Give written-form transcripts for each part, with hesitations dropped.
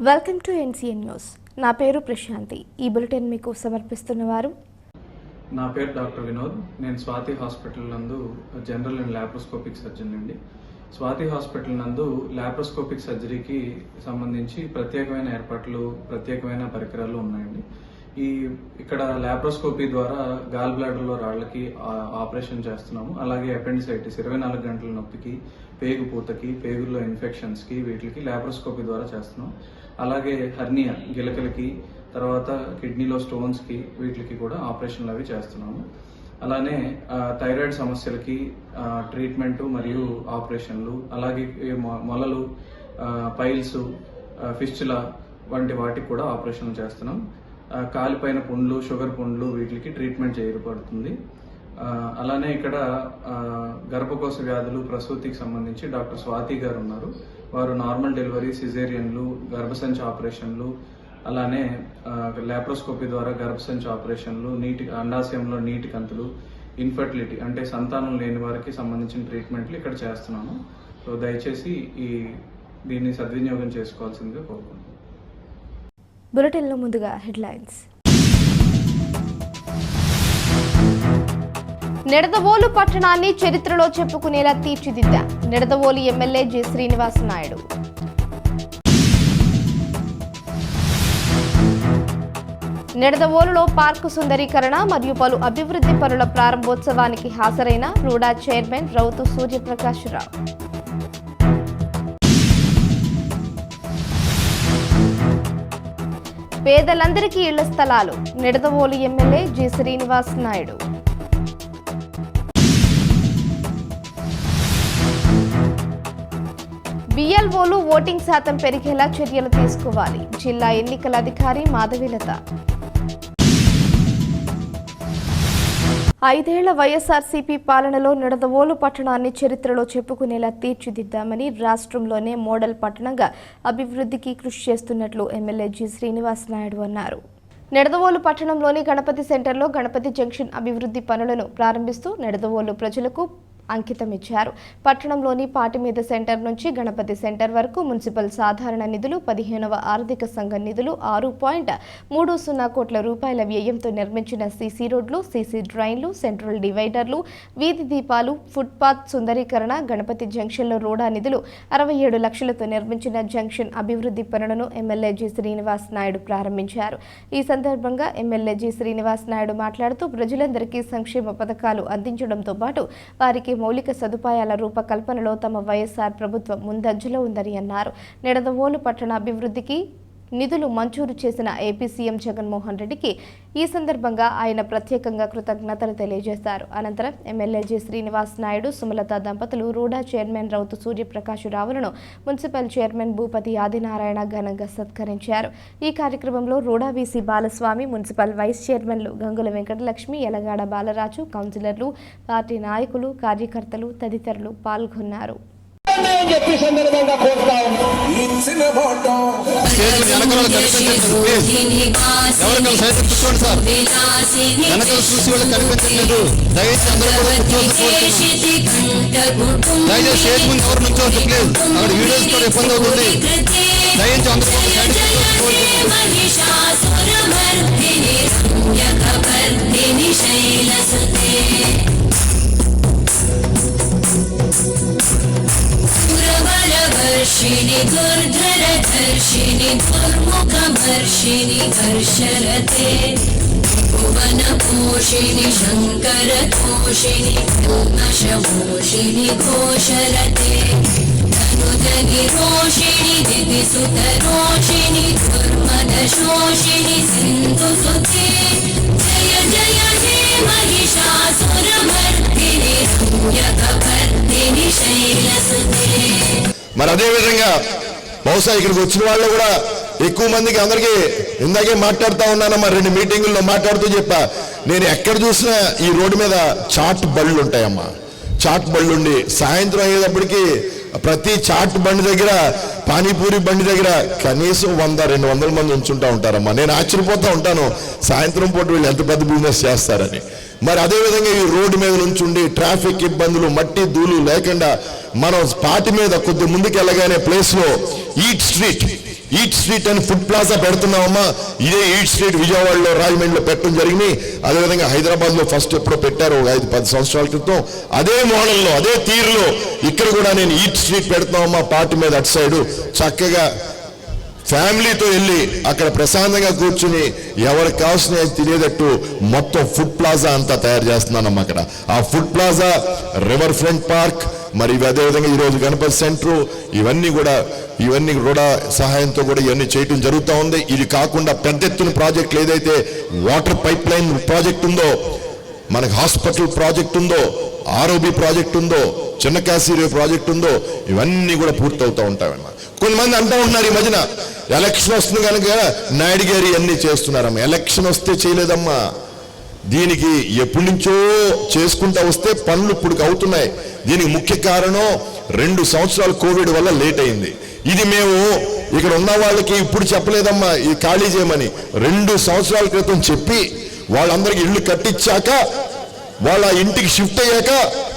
Welcome to NCN news. నా పేరు ప్రశాంతి. ఈ బులెటిన్ మీకు సమర్పిస్తున్నవారు నా పేరు డాక్టర్ వినోద్. నేను స్వాతి హాస్పిటల్ నందు జనరల్ అండ్ లాప్రోస్కోపిక్ సర్జన్ అండి. స్వాతి హాస్పిటల్ నందు లాప్రోస్కోపిక్ సర్జరీకి సంబంధించి ప్రత్యేకమైన ఏర్పాట్లు, ప్రత్యేకమైన పరికరాలు ఉన్నాయండి. ఇక్కడ లాప్రోస్కోపీ ద్వారా గాల్ బ్లాడర్లో రాళ్లకి ఆపరేషన్ చేస్తున్నాము. అలాగే అపెండిసైటిస్ 24 గంటల నొప్పికి, పేగు పూతకి, పేగుల్లో ఇన్ఫెక్షన్స్కి వీటికి లాప్రోస్కోపీ ద్వారా చేస్తున్నాం. అలాగే హర్నియా గిలకలకి, తర్వాత కిడ్నీలో స్టోన్స్కి వీటికి కూడా ఆపరేషన్లు అవి చేస్తున్నాము. అలానే థైరాయిడ్ సమస్యలకి ట్రీట్మెంట్ మరియు ఆపరేషన్లు, అలాగే మొలలు, పైల్స్, ఫిస్టులా వంటి వాటికి కూడా ఆపరేషన్లు చేస్తున్నాం. కాలిపైన పుండ్లు, షుగర్ పుండ్లు వీటికి ట్రీట్మెంట్ చేయబడుతుంది. అలానే ఇక్కడ గర్భకోశ వ్యాధులు, ప్రసూతికి సంబంధించి డాక్టర్ స్వాతి గారు ఉన్నారు. వారు నార్మల్ డెలివరీ, సిజేరియన్లు, గర్భసంచి ఆపరేషన్లు, అలానే లాప్రోస్కోపీ ద్వారా గర్భసంచి ఆపరేషన్లు, అండాశయంలో నీటి కంతులు, ఇన్ఫర్టిలిటీ అంటే సంతానం లేని వారికి సంబంధించిన ట్రీట్మెంట్లు ఇక్కడ చేస్తున్నాము. సో దయచేసి దీన్ని సద్వినియోగం చేసుకోవాల్సిందిగా కోరుకుంటున్నాను. బులెటిన్లో ముందుగా హెడ్లైన్స్. నిడదవోలు పట్టణాన్ని చరిత్రలో చెప్పుకునేలా తీర్చిదిద్దా నిడదవోలు ఎమ్మెల్యే జె శ్రీనివాస్ నాయుడు. నిడదవోలులో పార్కు సుందరీకరణ మరియు పలు అభివృద్ధి పనుల ప్రారంభోత్సవానికి హాజరైన రూడా చైర్మన్ రౌతు సూర్యప్రకాశ్రావు. పేదలందరికీ ఇళ్ల స్థలాలు నిడదవోలు ఎమ్మెల్యే జె శ్రీనివాస్ నాయుడు. బిఎల్ఓలు ఓటింగ్ శాతం పెరిగేలా చర్యలు తీసుకోవాలి జిల్లా ఎన్నికల అధికారి మాధవీలత. 5 ఏళ్ల వైఎస్ఆర్సీపీ పాలనలో నిడదవోలు పట్టణాన్ని చరిత్రలో చెప్పుకునేలా తీర్చిదిద్దామని రాష్ట్రంలోనే మోడల్ పట్టణంగా అభివృద్ధికి కృషి చేస్తున్నట్లు ఎమ్మెల్యే జె శ్రీనివాస్ నాయుడు అన్నారు. నిడదవోలు పట్టణంలోని గణపతి సెంటర్లో గణపతి జంక్షన్ అభివృద్ధి పనులను ప్రారంభిస్తూ నిడదవోలు ప్రజలకు అంకితం ఇచ్చారు. పట్టణంలోని పాటిమీద సెంటర్ నుంచి గణపతి సెంటర్ వరకు మున్సిపల్ సాధారణ నిధులు, 15వ ఆర్థిక సంఘం నిధులు, 6.30 కోట్ల రూపాయల వ్యయంతో నిర్మించిన సీసీ రోడ్లు, సీసీ డ్రైన్లు, సెంట్రల్ డివైడర్లు, వీధి దీపాలు, ఫుట్పాత్ సుందరీకరణ, గణపతి జంక్షన్లో రోడా నిధులు, 67 లక్షలతో నిర్మించిన జంక్షన్ అభివృద్ధి పనులను ఎమ్మెల్యే జె శ్రీనివాస్ నాయుడు ప్రారంభించారు. ఈ సందర్భంగా ఎమ్మెల్యే జె శ్రీనివాస్ నాయుడు మాట్లాడుతూ ప్రజలందరికీ సంక్షేమ పథకాలు అందించడంతో పాటు వారికి మౌలిక సదుపాయాల రూపకల్పనలో తమ వైఎస్ఆర్ ప్రభుత్వం ముందంజలో ఉందని అన్నారు. నిడదవోలు పట్టణ అభివృద్ధికి నిధులు మంజూరు చేసిన ఏపీ సీఎం జగన్మోహన్ రెడ్డికి ఈ సందర్భంగా ఆయన ప్రత్యేకంగా కృతజ్ఞతలు తెలియజేశారు. అనంతరం ఎమ్మెల్యే జె శ్రీనివాస్ నాయుడు, సుమలత దంపతులు, రూడా చైర్మన్ రౌతు సూర్యప్రకాశ్రావులను మున్సిపల్ చైర్మన్ భూపతి ఆదినారాయణ ఘనంగా సత్కరించారు. ఈ కార్యక్రమంలో RUDA VC Balaswamy, municipal vice చైర్మన్లు గంగుల వెంకటలక్ష్మి, యలగాడ బాలరాజు, కౌన్సిలర్లు, పార్టీ నాయకులు, కార్యకర్తలు తదితరులు పాల్గొన్నారు. वर्षिणि दुर्धरधर्षिणि दुर्मुखमर्षिणि हर्षरते भुवनपोषिणि शङ्करतोषिणि कल्मषमोषिणि घोषरते धनुजगिरोषिणि दिविसुतरोषिणि दुर्मदशोषिणि सिन्धुसुते जय जय हे महिषासुरमर्दिनि रम्यकपर्दिनि शैलसुते మరి అదేవిధంగా బహుశా ఇక్కడికి వచ్చిన వాళ్ళు కూడా ఎక్కువ మందికి అందరికీ ఇందాకే మాట్లాడుతూ ఉన్నానమ్మా, 2 మీటింగుల్లో మాట్లాడుతూ చెప్పా, నేను ఎక్కడ చూసినా ఈ రోడ్డు మీద చాట్ బళ్ళు ఉంటాయమ్మా. చాట్ బళ్ళు ఉండి సాయంత్రం అయ్యేటప్పటికి ప్రతి చాట్ బండి దగ్గర, పానీపూరి బండి దగ్గర కనీసం 100-200 మంది ఉంచుంటా ఉంటారమ్మా. నేను ఆశ్చర్యపోతూ ఉంటాను సాయంత్రం పూట వీళ్ళు ఎంత పెద్ద బిజినెస్ చేస్తారని. మరి అదేవిధంగా ఈ రోడ్డు మీద నుంచుండి ట్రాఫిక్ ఇబ్బందులు, మట్టి ధూళి లేకుండా మనం పాటి మీద కొద్ది ముందుకు వెళ్ళగానే ప్లేస్లో ఈట్ స్ట్రీట్ అని ఫుడ్ ప్లాజా పెడుతున్నామమ్మా. ఇదే ఈట్ స్ట్రీట్ విజయవాడలో, రాజమండ్రిలో పెట్టడం జరిగింది. అదేవిధంగా హైదరాబాద్లో ఫస్ట్ ఎప్పుడో పెట్టారు 5-10 సంవత్సరాల క్రితం. అదే మోడల్లో, అదే తీరులో ఇక్కడ కూడా నేను ఈట్ స్ట్రీట్ పెడుతున్నామమ్మా. పాటి మీద అటు సైడు చక్కగా ఫ్యామిలీతో వెళ్ళి అక్కడ ప్రశాంతంగా కూర్చుని ఎవరికి కావాల్సిన తినేటట్టు మొత్తం ఫుడ్ ప్లాజా అంతా తయారు చేస్తున్నానమ్మా. అక్కడ ఆ food plaza, river front park, మరి అదేవిధంగా ఈరోజు గణపతి సెంటర్, ఇవన్నీ కూడా సహాయంతో కూడా ఇవన్నీ చేయటం జరుగుతూ ఉంది. ఇది కాకుండా పెద్ద ఎత్తున ప్రాజెక్టులు ఏదైతే వాటర్ పైప్ లైన్ ప్రాజెక్ట్ ఉందో, మనకు హాస్పిటల్ ప్రాజెక్ట్ ఉందో, ఆర్ఓబి ప్రాజెక్ట్ ఉందో, చిన్న కాశీరేవు ప్రాజెక్ట్ ఉందో, ఇవన్నీ కూడా పూర్తవుతూ ఉంటాయన్నమాట. కొంతమంది అంటూ ఉంటున్నారు ఈ మధ్యన ఎలక్షన్ వస్తుంది కనుక నాయుడు గారు ఇవన్నీ చేస్తున్నారమ్మా. ఎలక్షన్ వస్తే చేయలేదమ్మా. దీనికి ఎప్పటి నుంచో చేసుకుంటా వస్తే పనులు ఇప్పుడు అవుతున్నాయి. దీనికి ముఖ్య కారణం 2 సంవత్సరాలు కోవిడ్ వల్ల లేట్ అయింది. ఇది మేము ఇక్కడ ఉన్న వాళ్ళకి ఇప్పుడు చెప్పలేదమ్మా ఈ ఖాళీ చేయమని. 2 సంవత్సరాల క్రితం చెప్పి వాళ్ళందరికీ ఇళ్ళు కట్టించాక, వాళ్ళ ఇంటికి షిఫ్ట్ అయ్యాక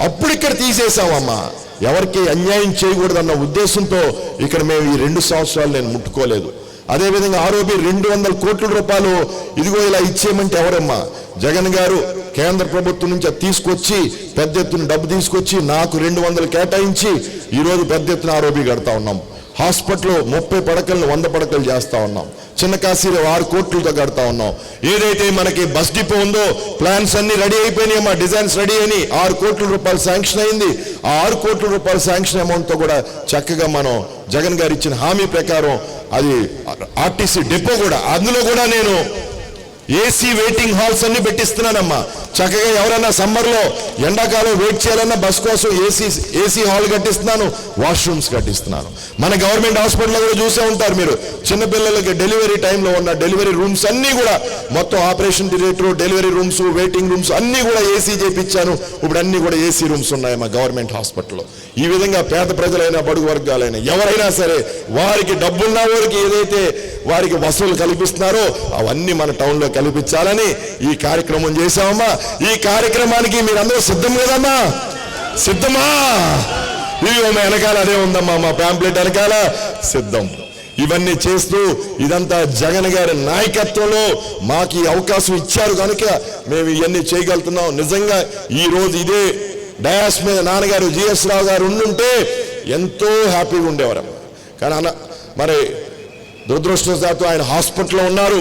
అప్పుడు ఇక్కడ తీసేసామమ్మా. ఎవరికి అన్యాయం చేయకూడదన్న ఉద్దేశంతో ఇక్కడ మేము ఈ 2 సంవత్సరాలు నేను ముట్టుకోలేదు. అదేవిధంగా ఆర్ఓబి 200 కోట్ల రూపాయలు ఇదిగో ఇలా ఇచ్చేయమంటే ఎవరమ్మా? జగన్ గారు కేంద్ర ప్రభుత్వం నుంచి తీసుకొచ్చి పెద్ద ఎత్తున డబ్బు తీసుకొచ్చి నాకు 200 కేటాయించి ఈరోజు పెద్ద ఎత్తున ఆర్ఓబి కడతా ఉన్నాం. హాస్పిటల్ 30 పడకలను 100 పడకలు చేస్తా ఉన్నాం. చిన్న కాశీలో 6 కోట్లతో కడతా ఉన్నాం. ఏదైతే మనకి బస్ డిపో ఉందో ప్లాన్స్ అన్ని రెడీ అయిపోయినాయి, మా డిజైన్స్ రెడీ అయినాయి. 6 కోట్ల రూపాయలు శాంక్షన్ అయింది. ఆ 6 కోట్ల రూపాయల శాంక్షన్ అమౌంట్తో కూడా చక్కగా మనం జగన్ గారు ఇచ్చిన హామీ ప్రకారం అది ఆర్టీసీ డిపో కూడా, అందులో కూడా నేను ఏసీ వెయిటింగ్ హాల్స్ అన్ని పెట్టిస్తున్నానమ్మా. చక్కగా ఎవరైనా సమ్మర్లో ఎండాకాలం వెయిట్ చేయాలన్నా బస్ కోసం ఏసీ హాల్ కట్టిస్తున్నాను, వాష్రూమ్స్ కట్టిస్తున్నాను. మన గవర్నమెంట్ హాస్పిటల్లో కూడా చూసే ఉంటారు మీరు, చిన్నపిల్లలకి డెలివరీ టైంలో ఉన్న డెలివరీ రూమ్స్ అన్నీ కూడా మొత్తం operation theatre, delivery rooms, waiting rooms అన్నీ కూడా ఏసీ చేయించాను. ఇప్పుడు అన్నీ కూడా ఏసీ రూమ్స్ ఉన్నాయి మా గవర్నమెంట్ హాస్పిటల్లో. ఈ విధంగా పేద ప్రజలైనా, బడుగు వర్గాలైనా ఎవరైనా సరే వారికి డబ్బున్న వారికి ఏదైతే వారికి వసతులు కల్పిస్తున్నారో అవన్నీ మన టౌన్లో కల్పించాలని ఈ కార్యక్రమం చేశామమ్మా. ఈ కార్యక్రమానికి మీరందరూ సిద్ధం లేదమ్మా? సిద్ధమా? ఇవి మా వెనకాల అదే ఉందమ్మా, మా ప్యాంప్లెట్ వెనకాల సిద్ధం. ఇవన్నీ చేస్తూ ఇదంతా జగన్ గారి నాయకత్వంలో మాకు ఈ అవకాశం ఇచ్చారు కనుక మేము ఇవన్నీ చేయగలుగుతున్నాం. నిజంగా ఈ రోజు ఇదే డయాస్ మీద నాన్నగారు జిఎస్ రావు గారు ఉండుంటే ఎంతో హ్యాపీగా ఉండేవారు. కానీ మరి దురదృష్టవశాత్తు ఆయన హాస్పిటల్లో ఉన్నారు.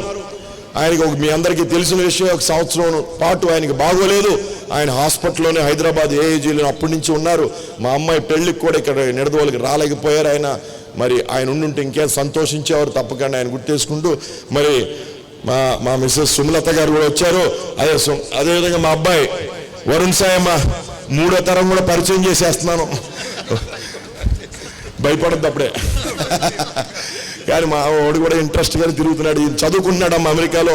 ఆయనకి మీ అందరికీ తెలిసిన విషయం, 1 సంవత్సరం పాటు ఆయనకి బాగోలేదు. ఆయన హాస్పిటల్లోనే హైదరాబాద్ ఏఐజీలో అప్పటి నుంచి ఉన్నారు. మా అమ్మాయి పెళ్లికి కూడా ఇక్కడ నిడదవోలుకి రాలేకపోయారు ఆయన. మరి ఆయన ఉండుంటే ఇంకేం సంతోషించేవారు. తప్పకుండా ఆయన గుర్తేసుకుంటూ మరి మా మిస్సెస్ సుమలత గారు కూడా వచ్చారు. అదేవిధంగా మా అబ్బాయి వరుణ్ సాయమ్మ 3వ తరం కూడా పరిచయం చేసేస్తున్నాను, భయపడద్దు అప్పుడే. కానీ మా వాడు కూడా ఇంట్రెస్ట్గా తిరుగుతున్నాడు, చదువుకుంటున్నాడమ్మా అమెరికాలో.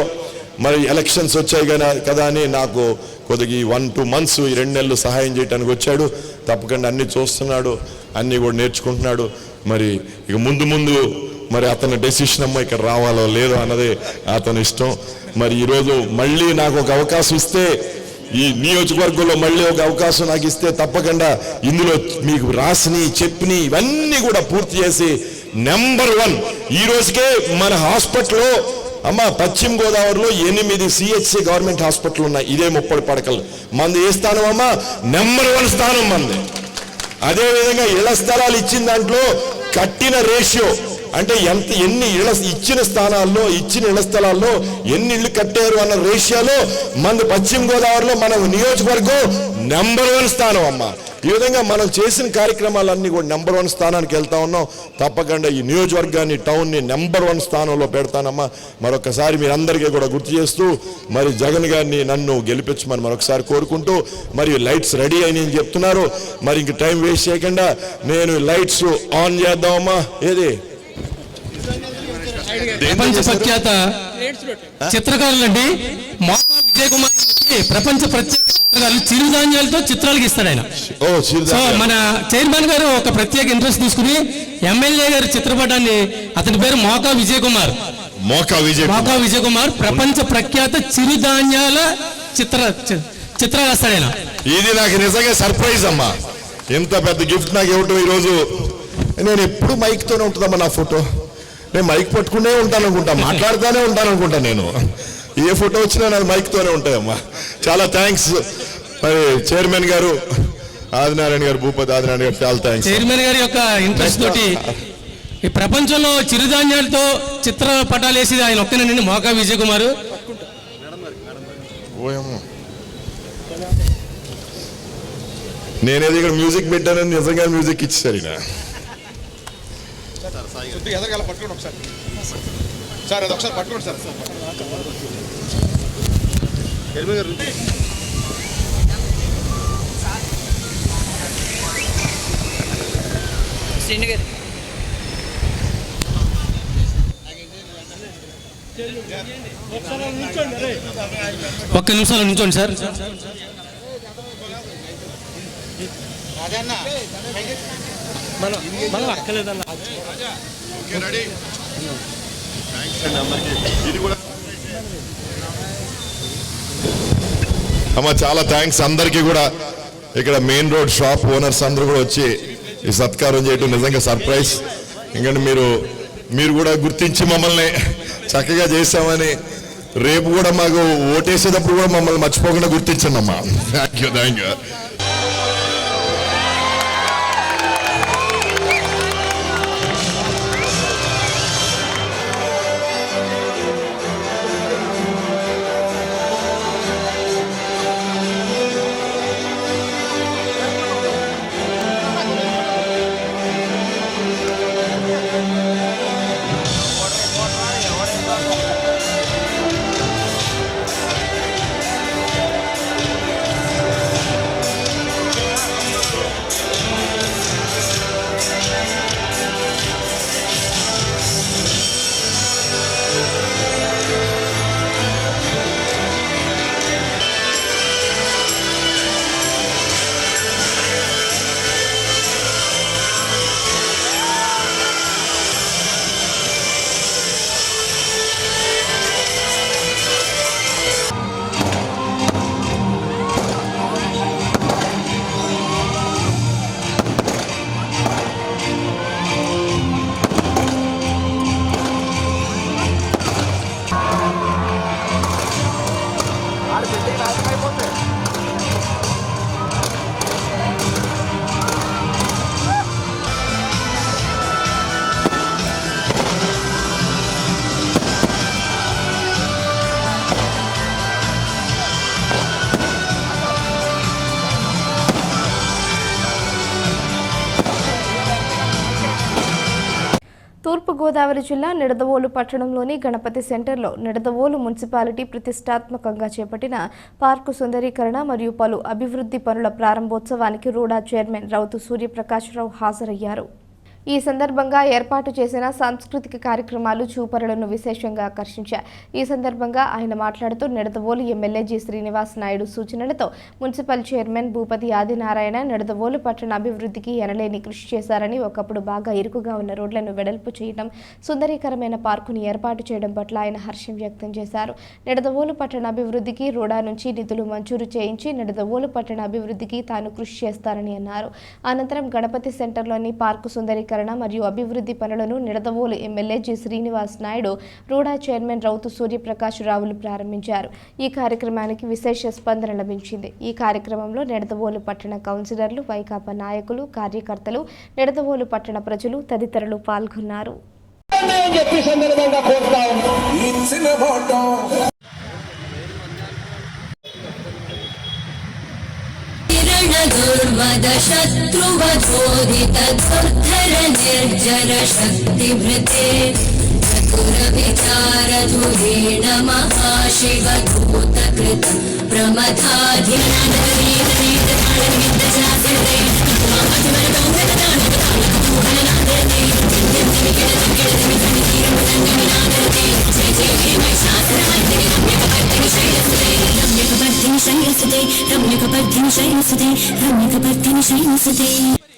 మరి ఎలక్షన్స్ వచ్చాయి కదా అని నాకు కొద్దిగా 1-2 మంత్స్, ఈ 2 నెలలు సహాయం చేయడానికి వచ్చాడు. తప్పకుండా అన్ని చూస్తున్నాడు, అన్నీ కూడా నేర్చుకుంటున్నాడు. మరి ఇక ముందు మరి అతని డెసిషన్ అమ్మ ఇక్కడ రావాలో లేదో అన్నదే అతని ఇష్టం. మరి ఈరోజు మళ్ళీ నాకు ఒక అవకాశం ఇస్తే, ఈ నియోజకవర్గంలో మళ్ళీ ఒక అవకాశం నాకు ఇస్తే తప్పకుండా ఇందులో మీకు రాసిని చెప్పిని ఇవన్నీ కూడా పూర్తి చేసి నెంబర్ 1 ఈ రోజుకే మన హాస్పిటల్లో అమ్మా పశ్చిమ గోదావరిలో 8 సిహెచ్సి గవర్నమెంట్ హాస్పిటల్ ఉన్నాయి. ఇదే 30 పడకలు. మంది ఏ స్థానం అమ్మా? నెంబర్ 1 స్థానం మంది. అదేవిధంగా ఇళ్ల స్థలాలు ఇచ్చిన దాంట్లో కట్టిన రేషియో అంటే ఎన్ని ఇచ్చిన స్థానాల్లో ఇచ్చిన ఇళ్ల స్థలాల్లో ఎన్ని ఇళ్ళు కట్టారు అన్న రేషియోలో మన పశ్చిమ గోదావరిలో మన నియోజకవర్గం నెంబర్ 1 స్థానం అమ్మ. ఈ విధంగా మనం చేసిన కార్యక్రమాలన్నీ కూడా నెంబర్ 1 స్థానానికి వెళ్తా ఉన్నాం. తప్పకుండా ఈ నియోజకవర్గాన్ని టౌన్ని నెంబర్ 1 స్థానంలో పెడతానమ్మా. మరొకసారి మీరందరికీ కూడా గుర్తు చేస్తూ మరి జగన్ గారిని నన్ను గెలిపించమని మరొకసారి కోరుకుంటూ మరి లైట్స్ రెడీ అని చెప్తున్నారు. మరి ఇంక టైం వేస్ట్ చేయకుండా నేను లైట్స్ ఆన్ చేద్దామమ్మా. ఏది ప్రపంచ ప్రఖ్యాత చిత్రకారులండి మోకా విజయ్ కుమార్ ప్రపంచ ప్రఖ్యాత చిత్రకారులు చిరుధాన్యాలతో చిత్రాలు గీస్తాడు ఆయన. సో మన చైర్మన్ గారు ఒక ప్రత్యేక ఇంట్రెస్ట్ తీసుకుని ఎమ్మెల్యే గారి చిత్రపటాన్ని, అతని పేరు మోకా విజయ్ కుమార్ ప్రపంచ ప్రఖ్యాత చిరుధాన్యాల చిత్రాలు వేస్తాడు ఆయన. ఇది నాకు నిజంగా సర్ప్రైజ్ అమ్మా. ఎంత పెద్ద గిఫ్ట్ నాకు ఇవ్వటం ఈరోజు. నేను ఎప్పుడు మైక్తోనే ఉంటుందమ్మా నా ఫోటో. నేను మైక్ పట్టుకునే ఉంటాను అనుకుంటా, మాట్లాడుతూనే ఉంటాను అనుకుంటా. నేను ఏ ఫోటో వచ్చినా నాకు మైక్తోనే ఉంటాయమ్మా. చాలా థ్యాంక్స్ మరి చైర్మన్ గారు ఆదినారాయణ గారు, భూపతి ఆదినారాయణ గారు, చాలా థ్యాంక్స్. చైర్మన్ గారి యొక్క ఇంట్రెస్ట్ తోటి ఈ ప్రపంచంలో చిరుధాన్యాలతో చిత్రపటాలు వేసేది ఆయన ఒక్కనండి, మోకా విజయ్ కుమార్. నేనేది ఇక్కడ మ్యూజిక్ పెట్టానని నిజంగా మ్యూజిక్ ఇచ్చేసారు ఈయన. ఒక్క నిమిషాలు నుంచోండి సార్. అమ్మా చాలా థ్యాంక్స్ అందరికీ కూడా. ఇక్కడ మెయిన్ రోడ్ షాప్ ఓనర్స్ అందరూ కూడా వచ్చి ఈ సత్కారం చేయడం నిజంగా సర్ప్రైజ్. ఎందుకంటే మీరు కూడా గుర్తించి మమ్మల్ని చక్కగా చేసామని, రేపు కూడా మాకు ఓటేసేటప్పుడు కూడా మమ్మల్ని మర్చిపోకుండా గుర్తించండి అమ్మా. Thank you. తూర్పుగోదావరి జిల్లా నిడదవోలు పట్టణంలోని గణపతి సెంటర్లో నిడదవోలు మున్సిపాలిటీ ప్రతిష్టాత్మకంగా చేపట్టిన పార్కు సుందరీకరణ మరియు పలు అభివృద్ధి పనుల ప్రారంభోత్సవానికి రూడా చైర్మన్ రౌతు సూర్యప్రకాశ్రావు హాజరయ్యారు. ఈ సందర్భంగా ఏర్పాటు చేసిన సాంస్కృతిక కార్యక్రమాలు చూపరులను విశేషంగా ఆకర్షించాయి. ఈ సందర్భంగా ఆయన మాట్లాడుతూ నిడదవోలు ఎమ్మెల్యే జి శ్రీనివాస్ నాయుడు సూచనలతో మున్సిపల్ చైర్మన్ భూపతి ఆదినారాయణ నిడదవోలు పట్టణ అభివృద్ధికి ఎనలేని కృషి చేశారని, ఒకప్పుడు బాగా ఇరుకుగా ఉన్న రోడ్లను వెడల్పు చేయడం, సుందరీకరమైన పార్కుని ఏర్పాటు చేయడం పట్ల ఆయన హర్షం వ్యక్తం చేశారు. నిడదవోలు పట్టణ అభివృద్ధికి రూడా నుంచి నిధులు మంజూరు చేయించి నిడదవోలు పట్టణ అభివృద్ధికి తాను కృషి చేస్తారని అన్నారు. అనంతరం గణపతి సెంటర్లోని పార్కు సుందరీకరణ మరియు అభివృద్ధి పనులను Nidadavolu MLA G Srinivas Naidu, RUDA chairman Routhu Suryaprakash రావులు ప్రారంభించారు. ఈ కార్యక్రమానికి విశేష స్పందన లభించింది. ఈ కార్యక్రమంలో నిడదవోలు పట్టణ కౌన్సిలర్లు, వైకాపా నాయకులు, కార్యకర్తలు, నిడదవోలు పట్టణ ప్రజలు తదితరులు పాల్గొన్నారు. అని చెప్పి సందర్భంగా కోరుతా ఉన్నాం. दुर्मद शत्रुवधोदित दुर्धर निर्जर शक्तिभृते चतुर विचार धुरीण महाशिव भूतकृत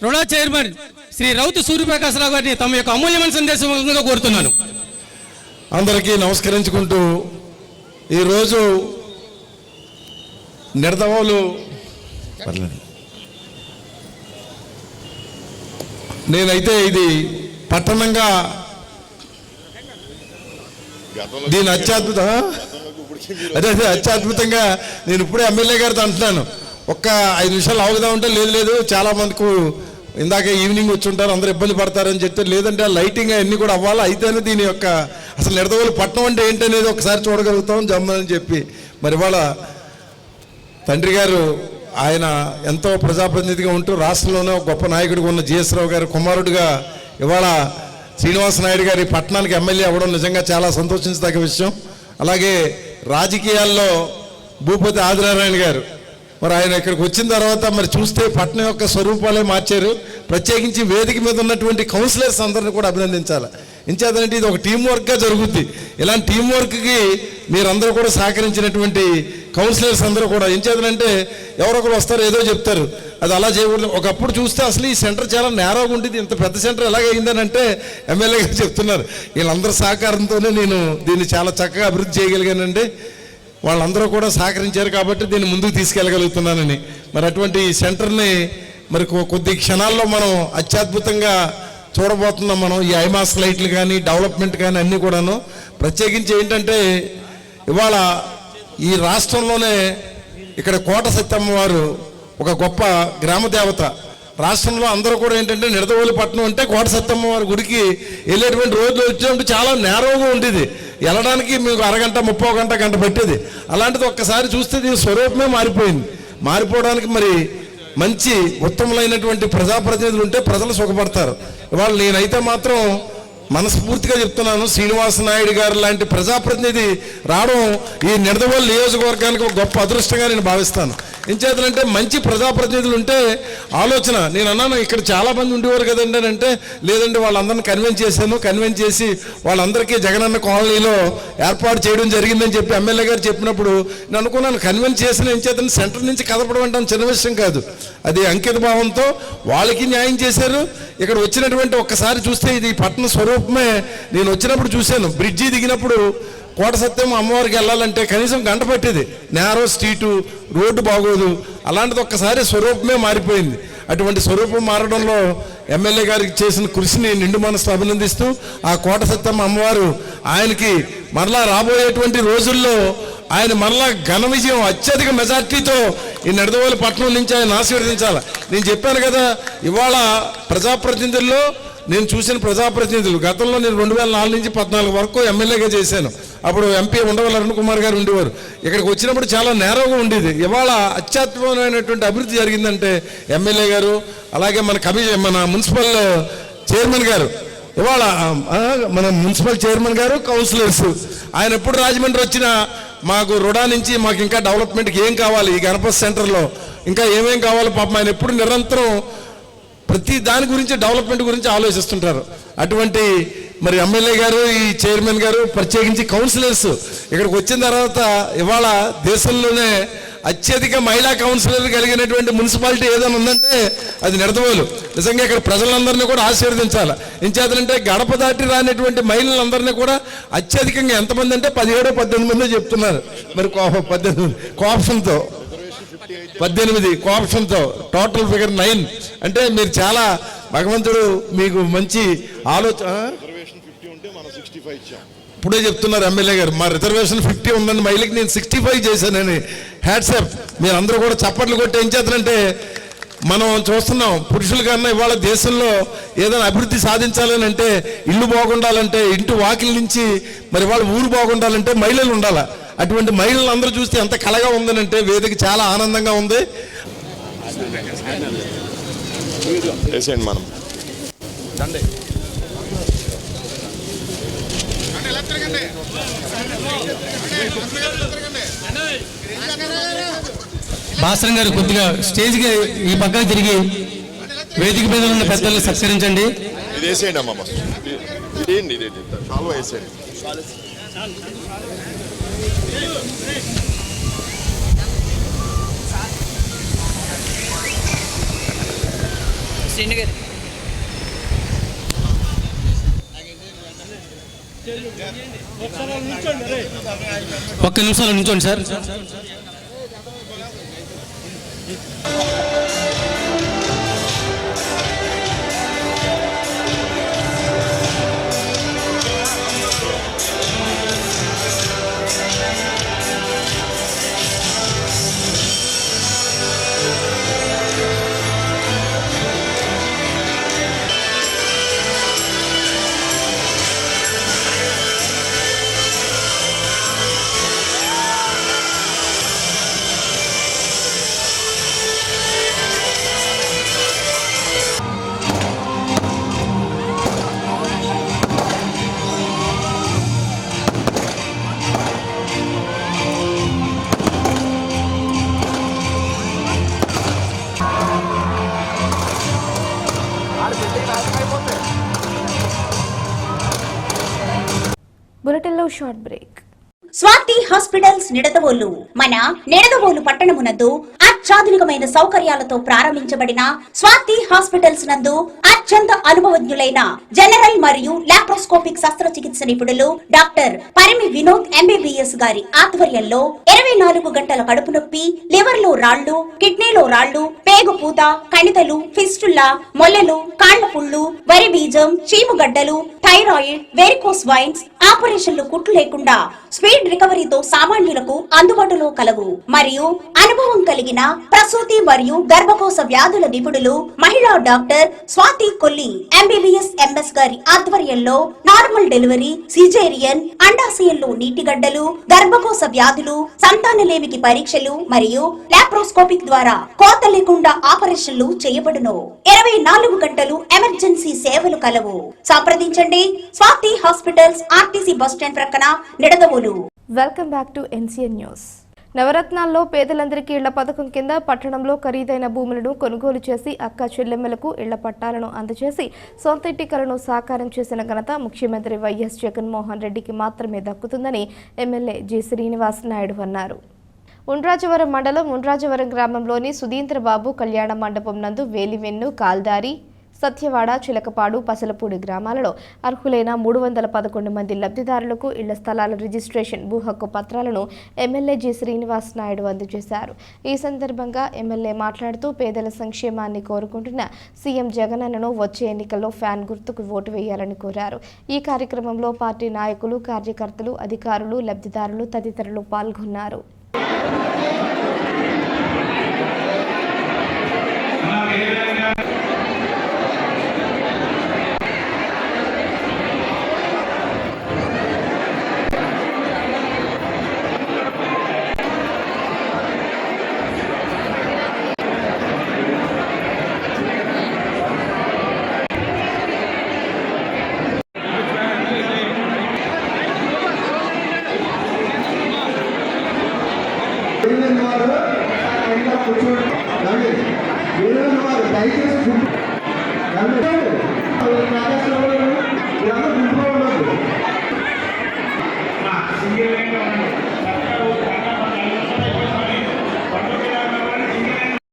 రుడా చైర్మన్ శ్రీ రౌతు సూర్యప్రకాశరావు గారిని తమ యొక్క అమూల్యమైన సందేశంగా కోరుతున్నాను. అందరికీ నమస్కరించుకుంటూ ఈరోజు నిడదవోలు నేనైతే ఇది పట్టణంగా దీని అదే అత్యద్భుతంగా నేను ఇప్పుడే ఎమ్మెల్యే గారితో అంటున్నాను. ఒక్క 5 నిమిషాలు ఆగుదా ఉంటే లేదు చాలా మందికి ఇందాక ఈవినింగ్ వచ్చి ఉంటారు, అందరూ ఇబ్బంది పడతారని చెప్తే లేదంటే ఆ లైటింగ్ అన్నీ కూడా అవ్వాలి, అయితేనే దీని యొక్క అసలు నిడదవోలు పట్టణం అంటే ఏంటనేది ఒకసారి చూడగలుగుతాం జమ్మని చెప్పి. మరి ఇవాళ తండ్రి గారు ఆయన ఎంతో ప్రజాప్రతినిధిగా ఉంటూ రాష్ట్రంలోనే ఒక గొప్ప నాయకుడిగా ఉన్న జిఎస్ రావు గారి కుమారుడిగా ఇవాళ శ్రీనివాస నాయుడు గారి పట్టణానికి ఎమ్మెల్యే అవ్వడం నిజంగా చాలా సంతోషించదగ్గ విషయం. అలాగే రాజకీయాల్లో భూపతి ఆదినారాయణ గారు మరి ఆయన ఇక్కడికి వచ్చిన తర్వాత మరి చూస్తే పట్టణం యొక్క స్వరూపాలే మార్చారు. ప్రత్యేకించి వేదిక మీద ఉన్నటువంటి కౌన్సిలర్స్ అందరిని కూడా అభినందించాలి. ఇంచేతంటే ఇది ఒక టీం వర్క్గా జరుగుద్ది. ఇలాంటి టీం వర్క్కి మీరందరూ కూడా సహకరించినటువంటి కౌన్సిలర్స్ అందరూ కూడా ఇంచేతనంటే ఎవరొకరు వస్తారు ఏదో చెప్తారు, అది అలా చేయకూడదు. ఒకప్పుడు చూస్తే అసలు ఈ సెంటర్ చాలా నేరోగా ఉండేది, ఇంత పెద్ద సెంటర్ ఎలాగైందని అంటే ఎమ్మెల్యే గారు చెప్తున్నారు. వీళ్ళందరూ సహకారంతోనే నేను దీన్ని చాలా చక్కగా అభివృద్ధి చేయగలిగానండి. వాళ్ళందరూ కూడా సహకరించారు కాబట్టి దీన్ని ముందుకు తీసుకెళ్ళగలుగుతున్నానని. మరి అటువంటి ఈ సెంటర్ని మరి కొద్ది క్షణాల్లో మనం అత్యద్భుతంగా చూడబోతున్నాం. మనం ఈ ఐమాస్ లైట్లు కానీ డెవలప్మెంట్ కానీ అన్నీ కూడాను. ప్రత్యేకించి ఏంటంటే ఇవాళ ఈ రాష్ట్రంలోనే ఇక్కడ కోట సత్యమ్మ వారు ఒక గొప్ప గ్రామ దేవత. రాష్ట్రంలో అందరూ కూడా ఏంటంటే నిడదవోలు పట్టణం అంటే కోట సత్యమ్మ వారి గుడికి వెళ్ళేటువంటి రోజులు వచ్చినప్పుడు చాలా నేరోగా ఉండేది, వెళ్ళడానికి మీకు అరగంట 30 గంట పట్టేది. అలాంటిది ఒక్కసారి చూస్తే దీని స్వరూపమే మారిపోయింది. మారిపోవడానికి మరి మంచి ఉత్తమమైనటువంటి ప్రజాప్రతినిధులు ఉంటే ప్రజలు సుఖపడతారు. ఇవాళ నేనైతే మాత్రం మనస్ఫూర్తిగా చెప్తున్నాను, శ్రీనివాస నాయుడు గారు లాంటి ప్రజాప్రతినిధి రావడం ఈ నిడదవోలు నియోజకవర్గానికి ఒక గొప్ప అదృష్టంగా నేను భావిస్తాను. ఎంచేతనంటే మంచి ప్రజాప్రతినిధులు ఉంటే ఆలోచన. నేను అన్నాను ఇక్కడ చాలా మంది ఉండేవారు కదండి అని అంటే లేదండి వాళ్ళందరినీ కన్విన్స్ చేశాను. కన్విన్స్ చేసి వాళ్ళందరికీ జగనన్న కాలనీలో ఏర్పాటు చేయడం జరిగిందని చెప్పి ఎమ్మెల్యే గారు చెప్పినప్పుడు నేను అనుకున్నాను కన్విన్స్ చేసిన ఎంచేతని సెంటర్ నుంచి కదపడం అంటే చిన్న విషయం కాదు. అది అంకిత భావంతో వాళ్ళకి న్యాయం చేశారు. ఇక్కడ వచ్చినటువంటి ఒక్కసారి చూస్తే ఇది పట్టణ స్వరూపమే. నేను వచ్చినప్పుడు చూశాను, బ్రిడ్జి దిగినప్పుడు కోట సత్యం అమ్మవారికి వెళ్ళాలంటే కనీసం గంట పట్టేది, నేరో స్ట్రీటు, రోడ్డు బాగోదు. అలాంటిది ఒక్కసారి స్వరూపమే మారిపోయింది. అటువంటి స్వరూపం మారడంలో ఎమ్మెల్యే గారికి చేసిన కృషిని నిండు మనసుతో అభినందిస్తూ ఆ కోట సత్యం అమ్మవారు ఆయనకి మరలా రాబోయేటువంటి రోజుల్లో ఆయన మరలా ఘన విజయం అత్యధిక మెజార్టీతో ఈ నిడదవోలు పట్టణం నుంచి ఆయన ఆశీర్వదించాలి. నేను చెప్పాను కదా, ఇవాళ ప్రజాప్రతినిధుల్లో నేను చూసిన ప్రజాప్రతినిధులు గతంలో నేను 2004 నుంచి 2014 వరకు ఎమ్మెల్యేగా చేశాను. అప్పుడు ఎంపీ ఉండవల్లి అరుణ్ కుమార్ గారు ఉండేవారు. ఇక్కడికి వచ్చినప్పుడు చాలా నేరోగా ఉండేది. ఇవాళ అత్యద్భుతమైనటువంటి అభివృద్ధి జరిగిందంటే ఎమ్మెల్యే గారు, అలాగే మన మున్సిపల్ చైర్మన్ గారు, ఇవాళ మన మున్సిపల్ చైర్మన్ గారు, కౌన్సిలర్స్. ఆయన ఎప్పుడు రాజమండ్రి వచ్చినా మాకు రుడా నుంచి మాకు ఇంకా డెవలప్మెంట్కి ఏం కావాలి, ఈ గణపతి సెంటర్లో ఇంకా ఏమేం కావాలి పాపం ఆయన ఎప్పుడు నిరంతరం ప్రతి దాని గురించి డెవలప్మెంట్ గురించి ఆలోచిస్తుంటారు. అటువంటి మరి ఎమ్మెల్యే గారు, ఈ చైర్మన్ గారు, ప్రత్యేకించి కౌన్సిలర్స్ ఇక్కడికి వచ్చిన తర్వాత ఇవాళ దేశంలోనే అత్యధిక మహిళా కౌన్సిలర్ కలిగినటువంటి మున్సిపాలిటీ ఏదైనా ఉందంటే అది నిడదవోలు. నిజంగా ఇక్కడ ప్రజలందరినీ కూడా ఆశీర్వదించాలి. ఎంచేతంటే గడప దాటి రానటువంటి మహిళలందరినీ కూడా అత్యధికంగా ఎంతమంది అంటే 17-18 మంది చెప్తున్నారు. మరి 18 కోఆప్షన్తో 18 కోఆప్షన్తో టోటల్ ఫిగర్ 9 అంటే మీరు చాలా భగవంతుడు మీకు మంచి ఆలోచన. ఇప్పుడే చెప్తున్నారు ఎమ్మెల్యే గారు మా రిజర్వేషన్ 50 ఉందని మహిళకి నేను 65 చేశానని. హ్యాట్సాప్. మీరు అందరూ కూడా చప్పట్లు కొట్టి ఏం చేస్తారంటే మనం చూస్తున్నాం పురుషుల కన్నా ఇవాళ దేశంలో ఏదైనా అభివృద్ధి సాధించాలని అంటే ఇల్లు బాగుండాలంటే ఇంటి వాకిల నుంచి మరి వాళ్ళ ఊరు బాగుండాలంటే మహిళలు ఉండాలి. అటువంటి మహిళలు అందరూ చూస్తే ఎంత కళగా ఉందనంటే వేదిక చాలా ఆనందంగా ఉంది. మనం భాస్కర్ గారు కొద్దిగా స్టేజ్కి ఈ పక్కన తిరిగి వేదిక మీద ఉన్న పెద్దలను సత్కరించండి. ఇది వేసేయండి అమ్మ, ఇదేంటి చాలా వేసేయండి. ఒక్క నిమిషాలు నుంచోండి సార్. బులెటిన్లో short break. Swathi hospitals Nidadavolu. మన నిడదవోలు పట్టణమునందు అత్యాధునికమైన సౌకర్యాలతో ప్రారంభించబడిన స్వాతి హాస్పిటల్స్ నందు అత్యంత అనుభవజ్ఞులైన జనరల్ మరియు లాప్రోస్కోపిక్ శస్త్రచికిత్స నిపుణులు డాక్టర్ పరిమి వినోద్ ఎంబీబీఎస్ గారి ఆధ్వర్యంలో 24 గంటల కడుపు నొప్పి, లివర్ లో రాళ్లు, కిడ్నీలో రాళ్లు, పేగు పూత, కణితలు, ఫిస్టుల్లా, మొల్లలు, కాళ్ల పుళ్ళు, వరి బీజం, చీముగడ్డలు, థైరాయిడ్, వెరికోస్ వైన్స్ ఆపరేషన్లు కుట్లు లేకుండా స్పీడ్ రికవరీతో సామాన్యులకు అందుబాటులో కలవు. మరియు అనుభవం కలిగిన ప్రసూతి మరియు గర్భకోశ వ్యాధుల నిపుణులు మహిళా doctor Swathi Kolli MBBS MS గారి ఆధ్వర్యంలో నార్మల్ డెలివరీ, సిజేరియన్, అండాశయంలో నీటిగడ్డలు, గర్భకోశ వ్యాధులు, సంతానలేమికి పరీక్షలు మరియు లాప్రోస్కోపిక్ ద్వారా కోత లేకుండా ఆపరేషన్లు చేయబడును. 24 గంటలు ఎమర్జెన్సీ సేవలు కలవు. సంప్రదించండి స్వాతి హాస్పిటల్స్, ఆర్టీసీ బస్టాండ్ ప్రక్కన, Nidadavolu. Welcome back to NCN news. నవరత్నాల్లో పేదలందరికీ ఇళ్ల పథకం కింద పట్టణంలో ఖరీదైన భూములను కొనుగోలు చేసి అక్క చెల్లెమ్మలకు ఇళ్ల పట్టాలను అందజేసి సొంత ఇంటి కలను సాకారం చేసిన ఘనత ముఖ్యమంత్రి వైఎస్ జగన్మోహన్ రెడ్డికి మాత్రమే దక్కుతుందని ఎమ్మెల్యే జి శ్రీనివాస్ నాయుడు అన్నారు. ఉండ్రాజవరం మండలం ఉండ్రాజవరం గ్రామంలోని సుధీంద్రబాబు కళ్యాణ మండపం నందు వేలివెన్ను, కాల్దారి, సత్యవాడ, చిలకపాడు, పసలపూడి గ్రామాలలో అర్హులైన 311 మంది లబ్ధిదారులకు ఇళ్ల స్థలాల రిజిస్ట్రేషన్, భూ హక్కు పత్రాలను ఎమ్మెల్యే జి శ్రీనివాస్ నాయుడు అందజేశారు. ఈ సందర్భంగా ఎమ్మెల్యే మాట్లాడుతూ పేదల సంక్షేమాన్ని కోరుకుంటున్న సీఎం జగనన్నను వచ్చే ఎన్నికల్లో ఫ్యాన్ గుర్తుకు ఓటు వేయాలని కోరారు. ఈ కార్యక్రమంలో పార్టీ నాయకులు, కార్యకర్తలు, అధికారులు, లబ్ధిదారులు తదితరులు పాల్గొన్నారు.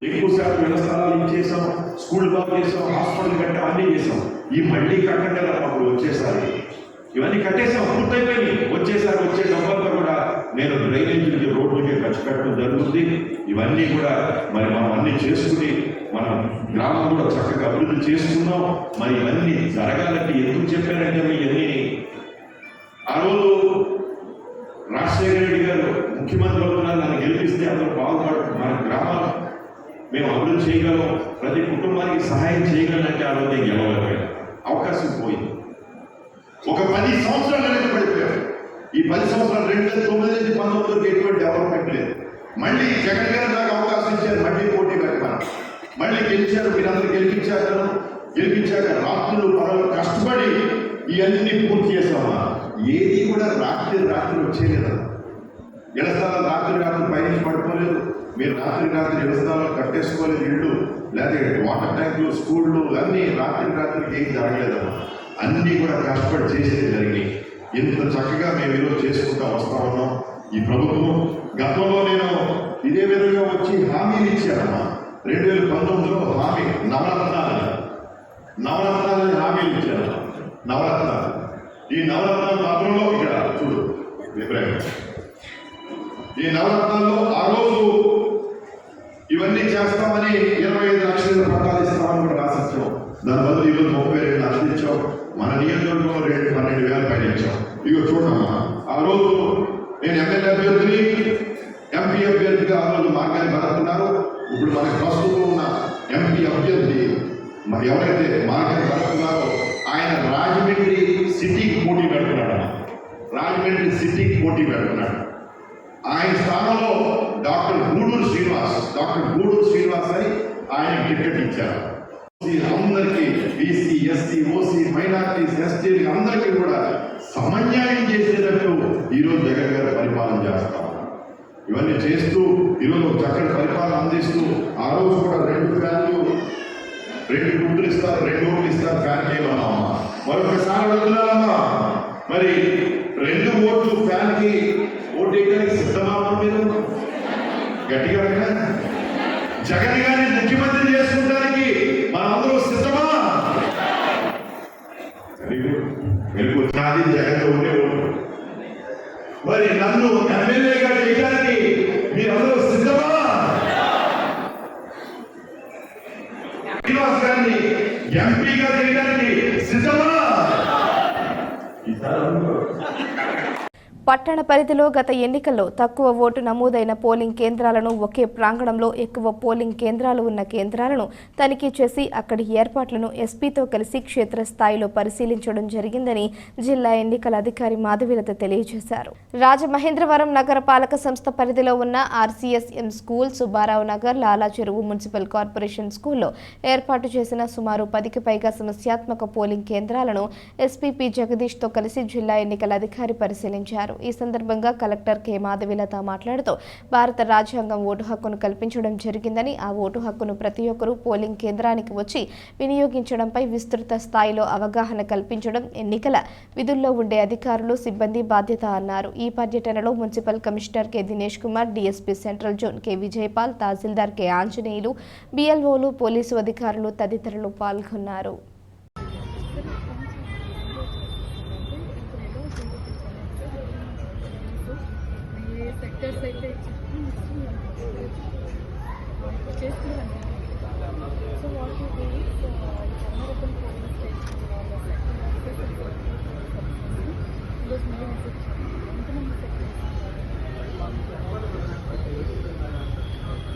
ఎక్కువ శాతం ఇళ్ల స్థలాలు ఇచ్చేసాం, స్కూల్ బాగు చేసాం, హాస్పిటల్ కట్టాం, అన్ని చేసాం. ఈ మళ్ళీ కట్టండి అప్పుడు వచ్చేసారి ఇవన్నీ కట్టేసాం, పూర్తయిపోయి వచ్చేసారి వచ్చే డబ్బంతా కూడా నేను డ్రైనేజీలకి, రోడ్లకి ఖర్చు పెట్టడం జరుగుతుంది. ఇవన్నీ కూడా మరి మనం అన్ని చేసుకుని మనం గ్రామం కూడా చక్కగా అభివృద్ధి చేసుకున్నాం. మరి ఇవన్నీ జరగాలంటే ఎందుకు చెప్పారంటే ఇవన్నీ ఆ రోజు రాజశేఖర రెడ్డి గారు ముఖ్యమంత్రి అవుతున్నారు, నన్ను గెలిపిస్తే అందరూ బాగుపడు, మన గ్రామాలు మేము అభివృద్ధి చేయగలం, ప్రతి కుటుంబానికి సహాయం చేయగలంటే ఆ రోజు నేను గెలవలేకపోయాను. అవకాశం పోయింది. ఒక 10 సంవత్సరాలు వెనకబడిపోయారు. ఈ 10 సంవత్సరాలు 2009 నుంచి 19 ఎటువంటి డెవలప్మెంట్ లేదు. మళ్ళీ జగన్ గారు నాకు అవకాశం ఇచ్చారు, మళ్ళీ పోటీ పెట్టమని మళ్ళీ గెలిచారు. మీరందరూ గెలిపించాక రాత్రులు పగలు కష్టపడి ఇవన్నీ పూర్తి చేసామా. ఏది కూడా రాత్రి వచ్చేయలేదు. ఇళ్లస్థలాలు రాత్రి పైనుంచి పడుకోలేదు. మీరు రాత్రి ఇళ్లస్థలాలు కట్టేసుకోలేదు. ఇళ్ళు లేదా వాటర్ ట్యాంకులు, స్కూళ్ళు అన్నీ రాత్రికి ఏం జరగలేదమ్మా. అన్నీ కూడా కష్టపడి చేసేది జరిగి ఇంత చక్కగా మేము ఈరోజు చేసుకుంటా వస్తా ఉన్నాం. ఈ ప్రభుత్వం గతంలో నేను ఇదే విధంగా వచ్చి హామీలు ఇచ్చానమ్మా. 2019లో హామీ నవరత్నాలని హామీలు ఇచ్చాను. నవరత్నాలు ఈ నవరత్నాల పత్రంలో ఇక్కడ చూడు అభిప్రాయం. ఈ నవరత్నాల్లో ఆ రోజు ఇవన్నీ చేస్తామని 25 లక్షల పట్టాలు ఇస్తామని కూడా రాసిచ్చాం. దాని బదులు ఈరోజు 32 లక్షలు ఇచ్చాం. మన నియోజకవర్గంలో 12,000 పైన ఇచ్చాం. ఇగో చూడమ్మా, ఆ రోజు నేను ఎమ్మెల్యే అభ్యర్థిని, ఎంపీ అభ్యర్థిగా ఆ రోజు మార్గాన్ని భరతున్నారు. ఇప్పుడు మనకు ప్రస్తుతం ఉన్న ఎంపీ అభ్యర్థి ఎవరైతే మార్గాన్ని భరతున్నారో ఆయన రాజమండ్రి సిటీకి పోటీ పెడుతున్నాడు. ఆయన స్థానంలో డాక్టర్ గూడూరు శ్రీనివాస్ అని ఆయన టికెట్ ఇచ్చారు. అందరికీ బీసీ, ఎస్సీ, ఓసీ, మైనారిటీస్, ఎస్టీలు అందరికీ కూడా సమన్యాయం చేసేటట్టు ఈరోజు జగన్ గారు పరిపాలన చేస్తాం. ఇవన్నీ చేస్తూ ఈరోజు చక్కటి పరిపాలన అందిస్తూ ఆ రోజు కూడా 2 ఫ్యాన్లు 2 గుడ్లు ఇస్తారు, 2 ఓట్లు ఇస్తారు. ఫ్యాన్ చేయమన్నామా. మరొకసారి అడుగుతున్నారమ్మా, మరి 2 ఓట్లు ఫ్యాన్ కి ఓటు వేయడానికి సిద్ధమా? మీరు గట్టిగా జగన్ గారిని ముఖ్యమంత్రి చేసుకోవడానికి మనందరూ సిద్ధమా? మీరు నాది జగన్ ఉండే ఓటు. మరి నన్ను ఎమ్మెల్యేగా చేయడానికి మీరందరూ సిద్ధమా? శ్రీనివాస్ గారిని ఎంపీగా చేయడానికి సిద్ధమా? పట్టణ పరిధిలో గత ఎన్నికల్లో తక్కువ ఓటు నమోదైన పోలింగ్ కేంద్రాలను, ఒకే ప్రాంగణంలో ఎక్కువ పోలింగ్ కేంద్రాలు ఉన్న కేంద్రాలను తనిఖీ చేసి అక్కడి ఏర్పాట్లను ఎస్పీతో కలిసి క్షేత్రస్థాయిలో పరిశీలించడం జరిగిందని జిల్లా ఎన్నికల అధికారి మాధవీలత తెలియజేశారు. రాజమహేంద్రవరం నగరపాలక సంస్థ పరిధిలో ఉన్న ఆర్సీఎస్ఎం స్కూల్, సుబ్బారావు నగర్, లాలా చెరువు మున్సిపల్ కార్పొరేషన్ స్కూల్లో ఏర్పాటు చేసిన సుమారు 10కి పైగా సమస్యాత్మక పోలింగ్ కేంద్రాలను ఎస్పీ జగదీష్తో కలిసి జిల్లా ఎన్నికల అధికారి పరిశీలించారు. ఈ సందర్భంగా కలెక్టర్ కె మాధవీలత మాట్లాడుతూ భారత రాజ్యాంగం ఓటు హక్కును కల్పించడం జరిగిందని, ఆ ఓటు హక్కును ప్రతి ఒక్కరూ పోలింగ్ కేంద్రానికి వచ్చి వినియోగించడంపై విస్తృత స్థాయిలో అవగాహన కల్పించడం ఎన్నికల విధుల్లో ఉండే అధికారులు, సిబ్బంది బాధ్యత అన్నారు. ఈ పర్యటనలో municipal commissioner K Dinesh Kumar, DSP central zone K Vijayapal, tahsildar K Anjaneyulu, బిఎల్ఓలు, పోలీసు అధికారులు తదితరులు పాల్గొన్నారు. సెక్టర్స్ అయితే చేస్తున్నాను. So what you do is general polling station ఈరోజు మళ్ళీ విజిట్ చేయండి. ఎంతమంది సెక్టర్స్?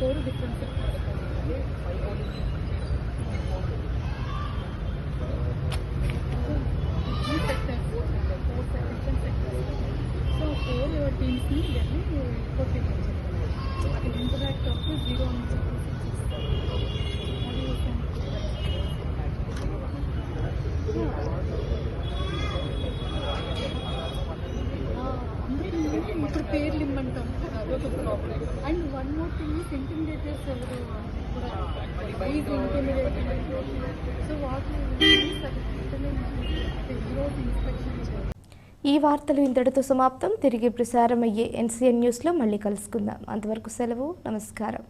4 different sectors. ఈ సెక్టర్స్ 4 డిఫరెంట్ సెక్టర్స్. సో 4 టీమ్స్ని వెళ్ళి కోటింగ్ అక్కడ ఇంటరాక్ట్ అవుతూ 0 నుంచి 6 ఇస్తారు. అందరికీ ఇప్పుడు పేర్లు ఇమ్మంటాం, అదొక problem. And 1 more thing is ఇంటిమిడేటర్స్ ఎవరు కూడా ఈజ్ ఇంటిమిడేటెడ్. సో వాట్ ఈరోజు ఇన్స్పెక్షన్ చేయాలి. ఈ వార్తలు ఇంతటితో సమాప్తం. తిరిగి ప్రసారమయ్యే ఎన్సీఎన్ న్యూస్లో మళ్ళీ కలుసుకుందాం. అంతవరకు సెలవు. నమస్కారం.